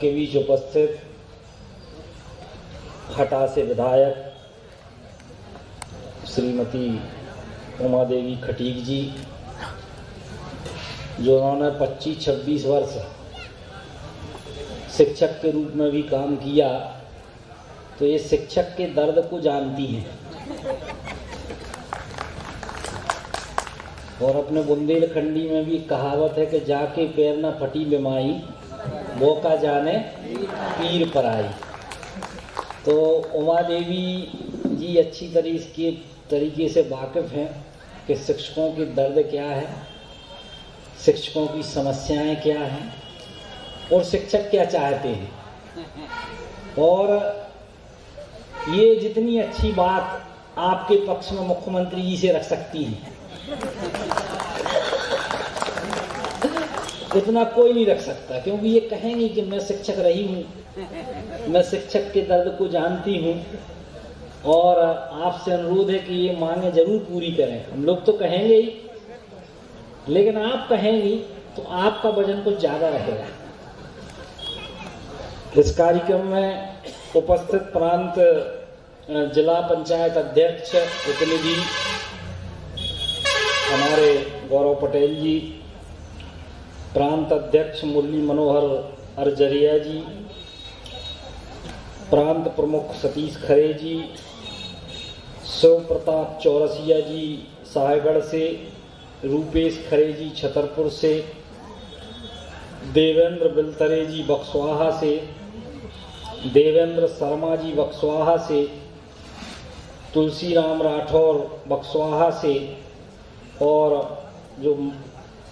के बीच उपस्थित हटा से विधायक श्रीमती उमा देवी खटीक जी, जो उन्होंने 25-26 वर्ष शिक्षक के रूप में भी काम किया, तो ये शिक्षक के दर्द को जानती हैं और अपने बुंदेलखंडी में भी कहावत है कि जाके पैर न फटी बिमाई, वो का जाने पीर पर आई। तो उमा देवी जी अच्छी तरीके से वाकिफ़ हैं कि शिक्षकों के दर्द क्या है, शिक्षकों की समस्याएं क्या हैं और शिक्षक क्या चाहते हैं। और ये जितनी अच्छी बात आपके पक्ष में मुख्यमंत्री जी से रख सकती हैं, इतना कोई नहीं रख सकता, क्योंकि ये कहेंगे कि मैं शिक्षक रही हूँ, मैं शिक्षक के दर्द को जानती हूँ और आपसे अनुरोध है कि ये मांगे जरूर पूरी करें। हम लोग तो कहेंगे ही, लेकिन आप कहेंगी तो आपका वजन कुछ ज़्यादा रहेगा। इस कार्यक्रम में उपस्थित प्रांत जिला पंचायत अध्यक्ष प्रतिनिधि हमारे गौरव पटेल जी, प्रांत अध्यक्ष मुरली मनोहर अरजरिया जी, प्रांत प्रमुख सतीश खरे जी, शिव प्रताप चौरसिया जी साहेगढ़ से, रूपेश खरे जी छतरपुर से, देवेंद्र बिलतरे जी बक्सवाहा से, देवेंद्र शर्मा जी बक्सवाहा से, तुलसी राम राठौर बक्सवाहा से, और जो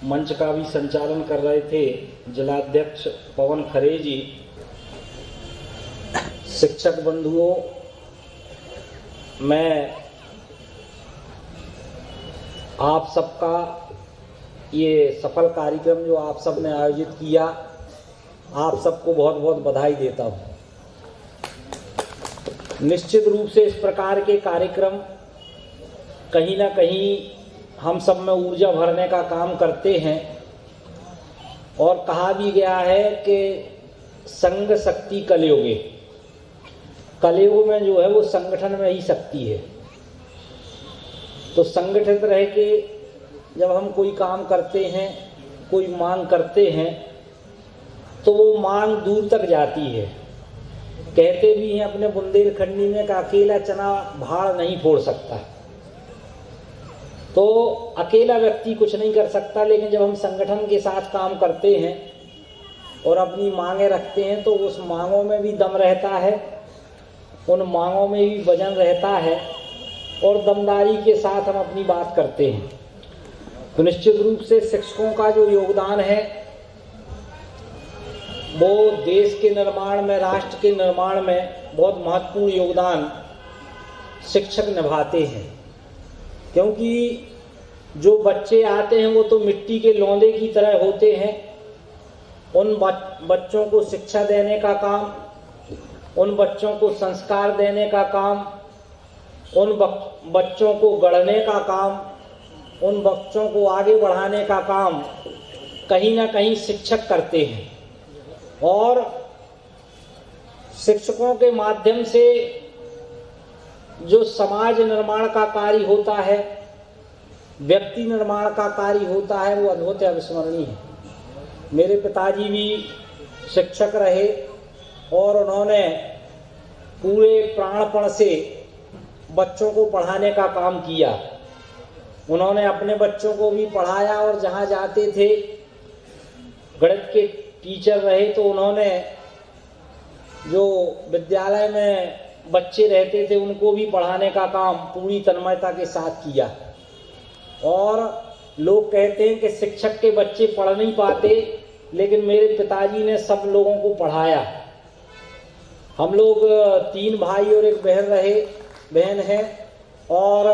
मंच का भी संचालन कर रहे थे जिलाध्यक्ष पवन खरे जी। शिक्षक बंधुओं, मैं आप सबका ये सफल कार्यक्रम जो आप सब ने आयोजित किया, आप सबको बहुत बहुत बधाई देता हूँ। निश्चित रूप से इस प्रकार के कार्यक्रम कहीं ना कहीं हम सब में ऊर्जा भरने का काम करते हैं और कहा भी गया है कि संग शक्ति कलयुगे, कलयुग में जो है वो संगठन में ही शक्ति है। तो संगठित रह के जब हम कोई काम करते हैं, कोई मांग करते हैं, तो वो मांग दूर तक जाती है। कहते भी हैं अपने बुंदेलखंडी में कि अकेला चना भाड़ नहीं फोड़ सकता। तो अकेला व्यक्ति कुछ नहीं कर सकता, लेकिन जब हम संगठन के साथ काम करते हैं और अपनी मांगें रखते हैं तो उस मांगों में भी दम रहता है, उन मांगों में भी वजन रहता है और दमदारी के साथ हम अपनी बात करते हैं। तो निश्चित रूप से शिक्षकों का जो योगदान है वो देश के निर्माण में, राष्ट्र के निर्माण में बहुत महत्वपूर्ण योगदान शिक्षक निभाते हैं। क्योंकि जो बच्चे आते हैं वो तो मिट्टी के लौंदे की तरह होते हैं। उन बच्चों को शिक्षा देने का काम, उन बच्चों को संस्कार देने का काम, उन बच्चों को गढ़ने का काम, उन बच्चों को आगे बढ़ाने का काम कहीं ना कहीं शिक्षक करते हैं। और शिक्षकों के माध्यम से जो समाज निर्माण का कार्य होता है, व्यक्ति निर्माण का कार्य होता है, वो अद्भुत अविस्मरणीय है। मेरे पिताजी भी शिक्षक रहे और उन्होंने पूरे प्राणपण से बच्चों को पढ़ाने का काम किया। उन्होंने अपने बच्चों को भी पढ़ाया और जहाँ जाते थे, गणित के टीचर रहे तो उन्होंने जो विद्यालय में बच्चे रहते थे उनको भी पढ़ाने का काम पूरी तन्मयता के साथ किया। और लोग कहते हैं कि शिक्षक के बच्चे पढ़ नहीं पाते, लेकिन मेरे पिताजी ने सब लोगों को पढ़ाया। हम लोग 3 भाई और 1 बहन है और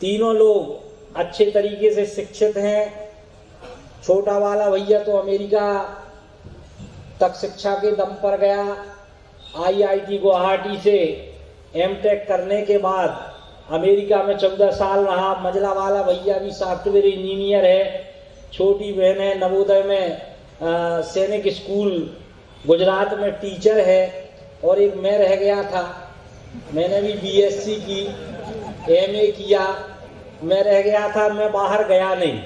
तीनों लोग अच्छे तरीके से शिक्षित हैं। छोटा वाला भैया तो अमेरिका तक शिक्षा के दम पर गया, IIT गुवाहाटी से M.Tech करने के बाद अमेरिका में 14 साल रहा। मझला वाला भैया भी सॉफ्टवेयर इंजीनियर है। छोटी बहन है नवोदय में सैनिक स्कूल गुजरात में टीचर है, और एक मैं रह गया था, मैंने भी बीएससी की, एमए किया, मैं रह गया था, मैं बाहर गया नहीं।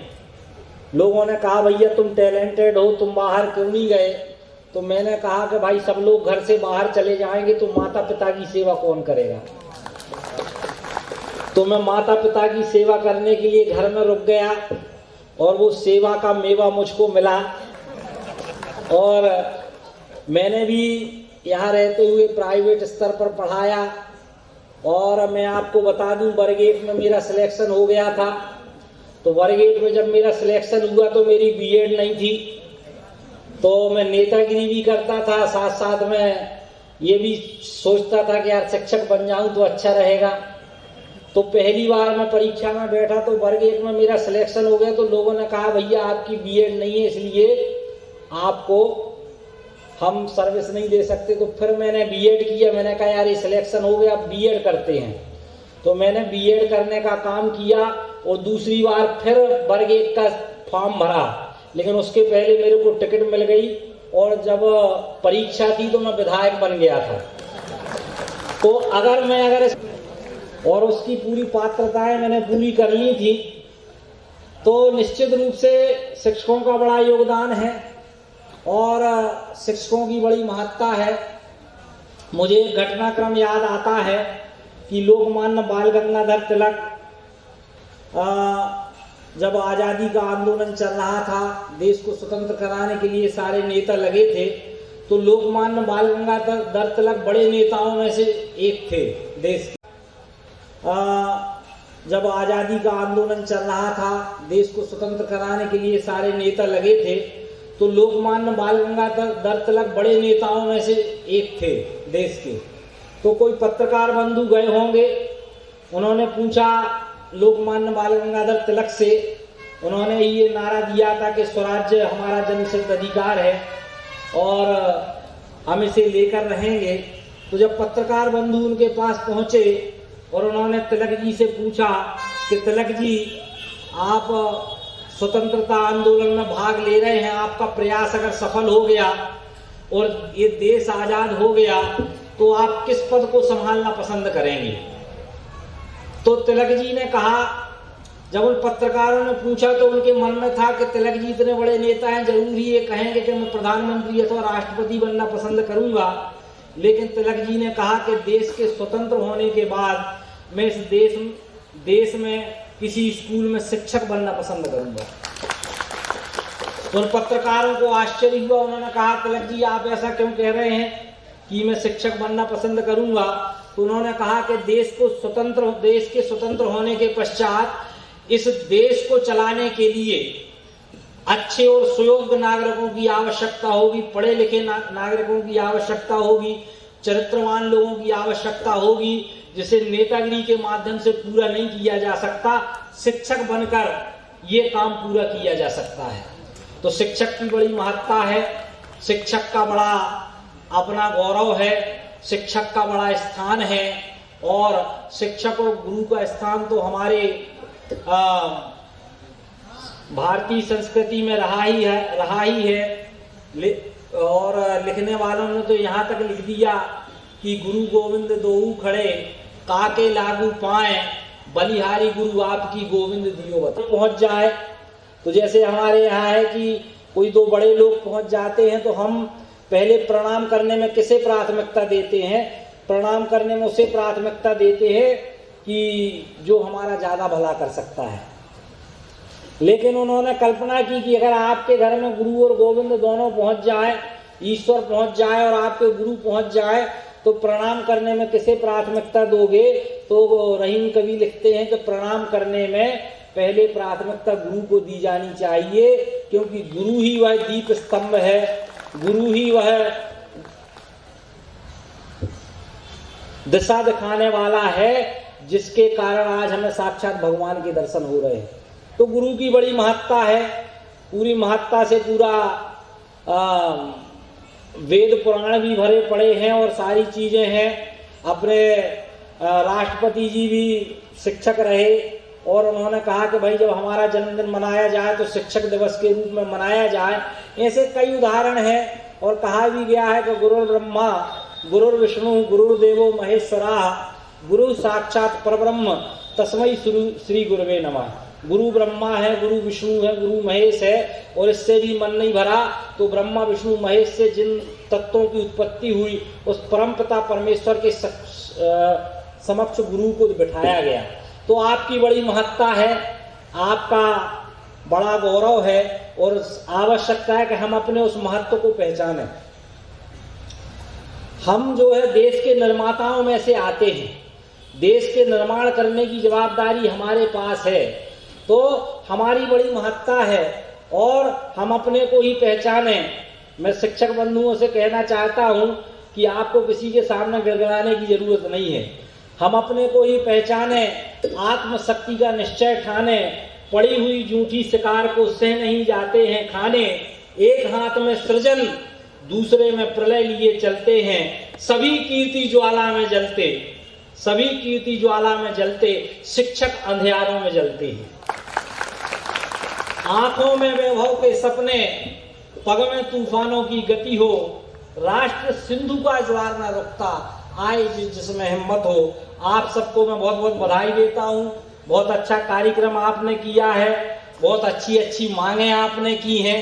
लोगों ने कहा भैया तुम टैलेंटेड हो, तुम बाहर क्यों नहीं गए? तो मैंने कहा कि भाई सब लोग घर से बाहर चले जाएंगे तो माता पिता की सेवा कौन करेगा? तो मैं माता पिता की सेवा करने के लिए घर में रुक गया, और वो सेवा का मेवा मुझको मिला। और मैंने भी यहाँ रहते हुए प्राइवेट स्तर पर पढ़ाया, और मैं आपको बता दूं वर्ग 1 में मेरा सिलेक्शन हो गया था। तो वर्ग 1 में जब मेरा सिलेक्शन हुआ तो मेरी बीएड नहीं थी, तो मैं नेतागिरी भी करता था, साथ साथ में ये भी सोचता था कि यार शिक्षक बन जाऊं तो अच्छा रहेगा। तो पहली बार मैं परीक्षा में बैठा तो वर्ग 1 में मेरा सिलेक्शन हो गया, तो लोगों ने कहा भैया आपकी बीएड नहीं है इसलिए आपको हम सर्विस नहीं दे सकते। तो फिर मैंने बीएड किया, मैंने कहा यार ये सिलेक्शन हो गया, अब बीएड करते हैं। तो मैंने बीएड करने का काम किया, और दूसरी बार फिर वर्ग 1 का फॉर्म भरा, लेकिन उसके पहले मेरे को टिकट मिल गई, और जब परीक्षा थी तो मैं विधायक बन गया था। तो अगर और उसकी पूरी पात्रताएं मैंने पूरी कर ली थी, तो निश्चित रूप से शिक्षकों का बड़ा योगदान है और शिक्षकों की बड़ी महत्ता है। मुझे एक घटनाक्रम याद आता है कि लोकमान्य बाल गंगाधर तिलक जब आज़ादी का आंदोलन चल रहा था, देश को स्वतंत्र कराने के लिए सारे नेता लगे थे, तो लोकमान्य बाल गंगाधर तिलक बड़े नेताओं में से एक थे देश के। जब आज़ादी का आंदोलन चल रहा था, देश को स्वतंत्र कराने के लिए सारे नेता लगे थे, तो लोकमान्य बाल गंगाधर तिलक बड़े नेताओं में से एक थे देश के। तो कोई पत्रकार बंधु गए होंगे, उन्होंने पूछा लोकमान्य बाल गंगाधर तिलक से, उन्होंने ये नारा दिया था कि स्वराज्य हमारा जन्मसिद्ध अधिकार है और हम इसे लेकर रहेंगे। तो जब पत्रकार बंधु उनके पास पहुंचे और उन्होंने तिलक जी से पूछा कि तिलक जी आप स्वतंत्रता आंदोलन में भाग ले रहे हैं, आपका प्रयास अगर सफल हो गया और ये देश आजाद हो गया तो आप किस पद को संभालना पसंद करेंगे? तो तिलक जी ने कहा, जब उन पत्रकारों ने पूछा तो उनके मन में था कि तिलक जी इतने बड़े नेता हैं, जरूर ही ये कहेंगे कि मैं प्रधानमंत्री अथवा राष्ट्रपति बनना पसंद करूंगा। लेकिन तिलक जी ने कहा कि देश के स्वतंत्र होने के बाद मैं इस देश में किसी स्कूल में शिक्षक बनना पसंद करूंगा। तो उन पत्रकारों को आश्चर्य हुआ, उन्होंने कहा तिलक जी आप ऐसा क्यों कह रहे हैं कि मैं शिक्षक बनना पसंद करूंगा? तो उन्होंने कहा कि देश के स्वतंत्र होने के पश्चात इस देश को चलाने के लिए अच्छे और सुयोग्य नागरिकों की आवश्यकता होगी, पढ़े लिखे नागरिकों की आवश्यकता होगी, चरित्रवान लोगों की आवश्यकता होगी, जिसे नेतागिरी के माध्यम से पूरा नहीं किया जा सकता, शिक्षक बनकर ये काम पूरा किया जा सकता है। तो शिक्षक की बड़ी महत्ता है, शिक्षक का बड़ा अपना गौरव है, शिक्षक का बड़ा स्थान है, और शिक्षक और गुरु का स्थान तो हमारे भारतीय संस्कृति में रहा ही है। और लिखने वालों ने तो यहाँ तक लिख दिया कि गुरु गोविंद दोऊ खड़े काके लागू पाए, बलिहारी गुरु आपकी गोविंद दियो बता पहुंच जाए। तो जैसे हमारे यहाँ है कि कोई दो बड़े लोग पहुंच जाते हैं तो हम पहले प्रणाम करने में किसे प्राथमिकता देते हैं? प्रणाम करने में उसे प्राथमिकता देते हैं कि जो हमारा ज्यादा भला कर सकता है। लेकिन उन्होंने कल्पना की कि अगर आपके घर में गुरु और गोविंद दोनों पहुंच जाए, ईश्वर पहुंच जाए और आपके गुरु पहुंच जाए, तो प्रणाम करने में किसे प्राथमिकता दोगे? तो रहीम कवि लिखते हैं कि प्रणाम करने में पहले प्राथमिकता गुरु को दी जानी चाहिए, क्योंकि गुरु ही वह दीप स्तंभ है, गुरु ही वह दिशा दिखाने वाला है, जिसके कारण आज हमें साक्षात भगवान के दर्शन हो रहे हैं। तो गुरु की बड़ी महत्ता है, पूरी महत्ता से पूरा वेद पुराण भी भरे पड़े हैं और सारी चीजें हैं। अपने राष्ट्रपति जी भी शिक्षक रहे और उन्होंने कहा कि भाई जब हमारा जन्मदिन मनाया जाए तो शिक्षक दिवस के रूप में मनाया जाए। ऐसे कई उदाहरण हैं और कहा भी गया है कि गुरुर् ब्रह्मा गुरुर्विष्णु गुरुर्देवो महेश्वरा गुरु साक्षात परब्रह्म तस्मै श्री गुरुवे नमः। गुरु ब्रह्मा है, गुरु विष्णु है, गुरु महेश है, और इससे भी मन नहीं भरा तो ब्रह्मा विष्णु महेश से जिन तत्वों की उत्पत्ति हुई उस परम पिता परमेश्वर के समक्ष गुरु को बिठाया गया। तो आपकी बड़ी महत्ता है, आपका बड़ा गौरव है और आवश्यकता है कि हम अपने उस महत्व को पहचानें। हम जो है देश के निर्माताओं में से आते हैं, देश के निर्माण करने की जवाबदारी हमारे पास है, तो हमारी बड़ी महत्ता है और हम अपने को ही पहचाने। मैं शिक्षक बंधुओं से कहना चाहता हूं कि आपको किसी के सामने गिड़गिड़ाने की जरूरत नहीं है, हम अपने को ही पहचाने, आत्मशक्ति का निश्चय ठाने, पड़ी हुई जूठी शिकार को सह नहीं जाते हैं खाने, एक हाथ में सृजन दूसरे में प्रलय लिए चलते हैं, सभी कीर्ति ज्वाला में जलते, सभी कीर्ति ज्वाला में जलते, शिक्षक अंधियारों में जलते हैं। आंखों में वैभव के सपने, पग में तूफानों की गति हो, राष्ट्र सिंधु का ज्वार न रुकता, आए जिसमें हिम्मत हो। आप सबको मैं बहुत बहुत बधाई देता हूं। बहुत अच्छा कार्यक्रम आपने किया है, बहुत अच्छी अच्छी मांगे आपने की हैं,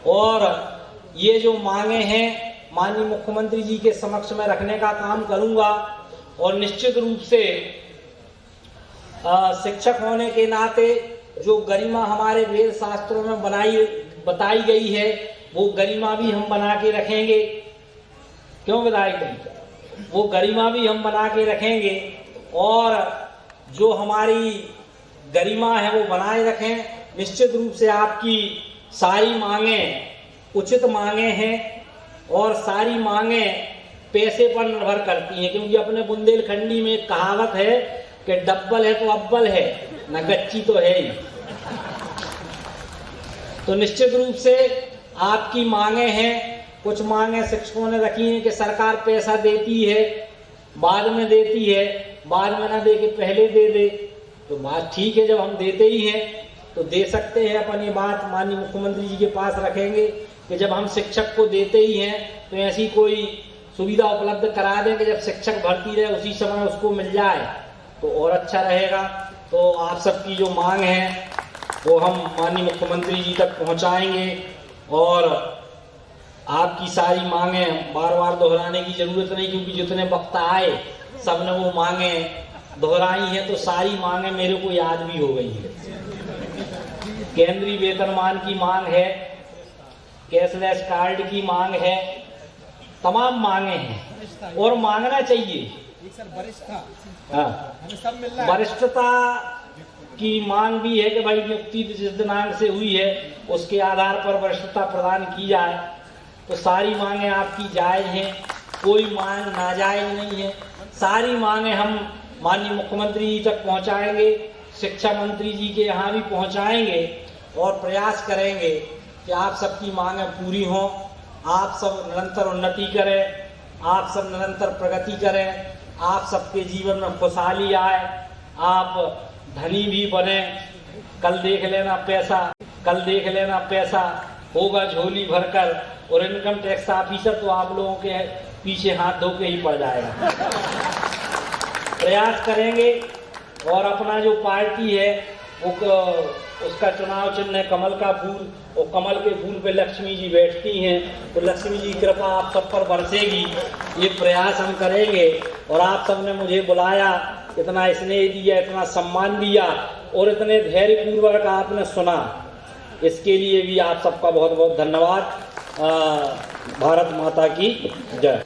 और ये जो मांगे हैं माननीय मुख्यमंत्री जी के समक्ष में रखने का काम करूंगा। और निश्चित रूप से शिक्षक होने के नाते जो गरिमा हमारे वेद शास्त्रों में बताई गई है वो गरिमा भी हम बना के रखेंगे। क्यों विधायक, वो गरिमा भी हम बना के रखेंगे और जो हमारी गरिमा है वो बनाए रखें। निश्चित रूप से आपकी सारी मांगे उचित मांगे हैं और सारी मांगे पैसे पर निर्भर करती हैं, क्योंकि अपने बुंदेलखंडी में एक कहावत है कि डब्बल है तो अब्बल है, न गच्ची तो है ही। तो निश्चित रूप से आपकी मांगे हैं। कुछ मांगे शिक्षकों ने रखी हैं कि सरकार पैसा देती है बाद में देती है, बाद में ना दे के पहले दे दे। तो बात ठीक है, जब हम देते ही हैं तो दे सकते हैं। अपन ये बात माननीय मुख्यमंत्री जी के पास रखेंगे कि जब हम शिक्षक को देते ही हैं तो ऐसी कोई सुविधा उपलब्ध करा दें कि जब शिक्षक भर्ती रहे उसी समय उसको मिल जाए तो और अच्छा रहेगा। तो आप सबकी जो मांग है वो हम माननीय मुख्यमंत्री जी तक पहुंचाएंगे और आपकी सारी मांगे बार बार दोहराने की जरूरत नहीं, क्योंकि जितने वक्त आए सबने वो मांगे दोहराई हैं, तो सारी मांगे मेरे को याद भी हो गई है। केंद्रीय वेतनमान की मांग है, कैशलेस कार्ड की मांग है, तमाम मांगे हैं और मांगना चाहिए। वरिष्ठता की मांग भी है कि भाई नियुक्ति जिस दिनांक से हुई है उसके आधार पर वरिष्ठता प्रदान की जाए। तो सारी मांगे आपकी जायज हैं, कोई मांग नाजायज नहीं है। सारी मांगे हम माननीय मुख्यमंत्री जी तक पहुंचाएंगे, शिक्षा मंत्री जी के यहाँ भी पहुंचाएंगे और प्रयास करेंगे कि आप सबकी मांगे पूरी हों, आप सब निरंतर उन्नति करें, आप सब निरंतर प्रगति करें, आप सबके जीवन में खुशहाली आए, आप धनी भी बने। कल देख लेना पैसा होगा झोली भरकर, और इनकम टैक्स ऑफिसर तो आप लोगों के पीछे हाथ धो के ही पड़ जाएगा। प्रयास करेंगे और अपना जो पार्टी है वो उसका चुनाव चिन्ह है कमल का फूल, और कमल के फूल पे लक्ष्मी जी बैठती हैं, तो लक्ष्मी जी की कृपा आप सब पर बरसेगी। ये प्रयास हम करेंगे। और आप सब ने मुझे बुलाया, इतना स्नेह दिया, इतना सम्मान दिया और इतने धैर्यपूर्वक आपने सुना, इसके लिए भी आप सबका बहुत बहुत धन्यवाद। भारत माता की जय।